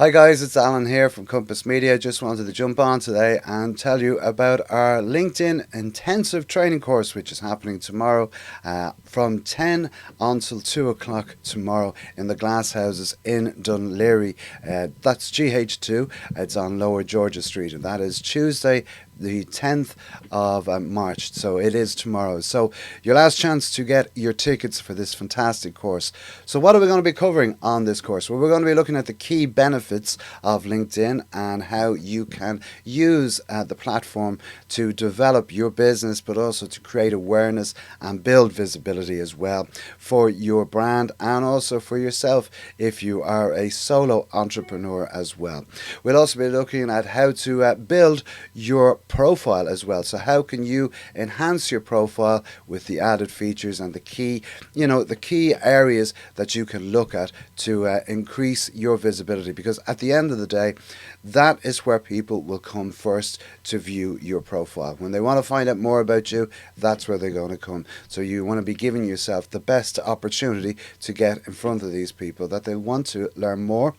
Hi guys, it's Alan here from Compass Media. Just wanted to jump on today and tell you about our LinkedIn intensive training course, which is happening tomorrow from 10 until 2 o'clock tomorrow in the Glass Houses in Dunleary. That's GH2. It's on Lower Georgia Street, and that is Tuesday, the 10th of March. So it is tomorrow. So your last chance to get your tickets for this fantastic course. So what are we going to be covering on this course? Well, we're going to be looking at the key benefits of LinkedIn and how you can use the platform to develop your business, but also to create awareness and build visibility as well for your brand and also for yourself if you are a solo entrepreneur as well. We'll also be looking at how to build your profile as well. So how can you enhance your profile with the added features and the key areas that you can look at to increase your visibility, because at the end of the day, that is where people will come first to view your profile. When they want to find out more about you, that's where they're going to come. So you want to be giving yourself the best opportunity to get in front of these people that they want to learn more,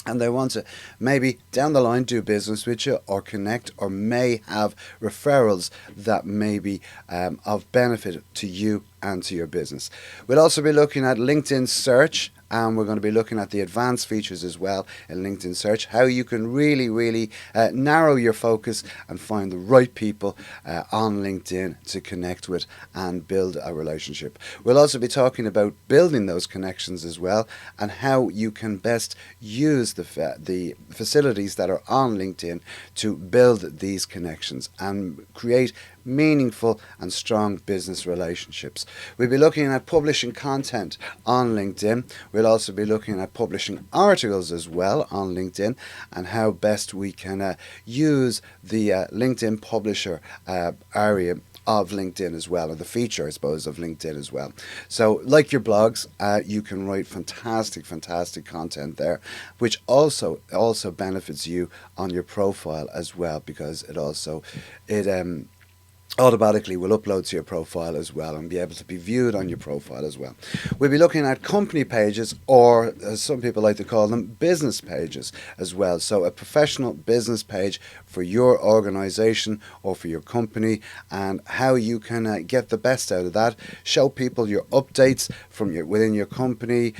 and they want to maybe down the line do business with you or connect, or may have referrals that may be of benefit to you and to your business. We'll also be looking at LinkedIn search, and we're going to be looking at the advanced features as well in LinkedIn search, how you can really narrow your focus and find the right people on LinkedIn to connect with and build a relationship. We'll also be talking about building those connections as well, and how you can best use the facilities that are on LinkedIn to build these connections and create meaningful and strong business relationships. We'll be looking at publishing content on LinkedIn. We'll also be looking at publishing articles as well on LinkedIn, and how best we can use the LinkedIn publisher area of LinkedIn as well, or the feature, I suppose, of LinkedIn as well. So like your blogs, you can write fantastic content there, which also benefits you on your profile as well, because it automatically will upload to your profile as well and be able to be viewed on your profile as well. We'll be looking at company pages, or as some people like to call them, business pages as well. So a professional business page for your organization or for your company, and how you can get the best out of that. Show people your updates from within your company,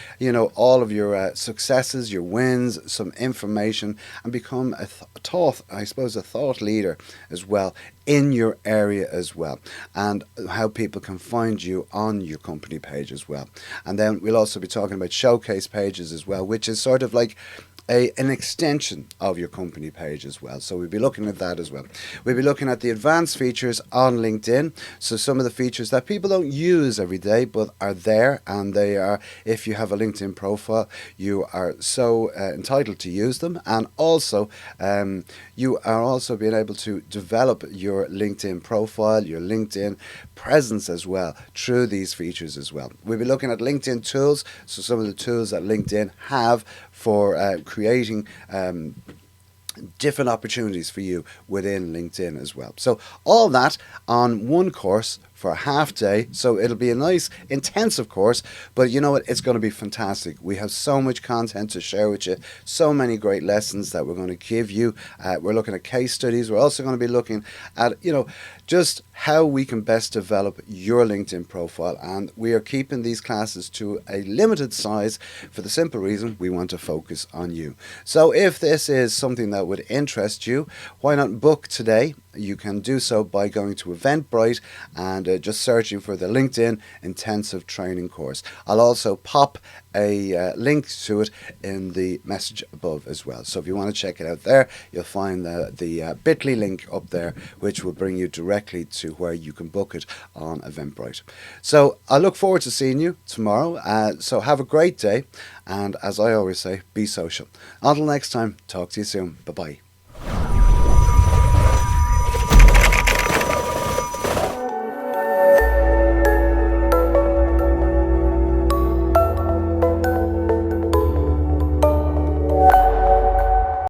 all of your successes, your wins, some information, and become a thought leader as well in your area as well, and how people can find you on your company page as well. And then we'll also be talking about showcase pages as well, which is sort of like an extension of your company page as well. So we'll be looking at that as well. We'll be looking at the advanced features on LinkedIn. So some of the features that people don't use every day but are there, and they are, if you have a LinkedIn profile, you are so entitled to use them. And also you are also being able to develop your LinkedIn profile, your LinkedIn presence as well through these features as well. We'll be looking at LinkedIn tools, so some of the tools that LinkedIn have for creating different opportunities for you within LinkedIn as well. So all that on one course for a half day. So it'll be a nice intensive course, but you know what, it's going to be fantastic. We have so much content to share with you, so many great lessons that we're going to give you. We're looking at case studies. We're also going to be looking at just how we can best develop your LinkedIn profile, and we are keeping these classes to a limited size for the simple reason we want to focus on you. So if this is something that would interest you, why not book today? You can do so by going to Eventbrite and just searching for the LinkedIn Intensive Training Course. I'll also pop a link to it in the message above as well. So if you want to check it out there, you'll find the bit.ly link up there, which will bring you directly to where you can book it on Eventbrite. So I look forward to seeing you tomorrow. So have a great day, and as I always say, be social. Until next time, talk to you soon. Bye-bye.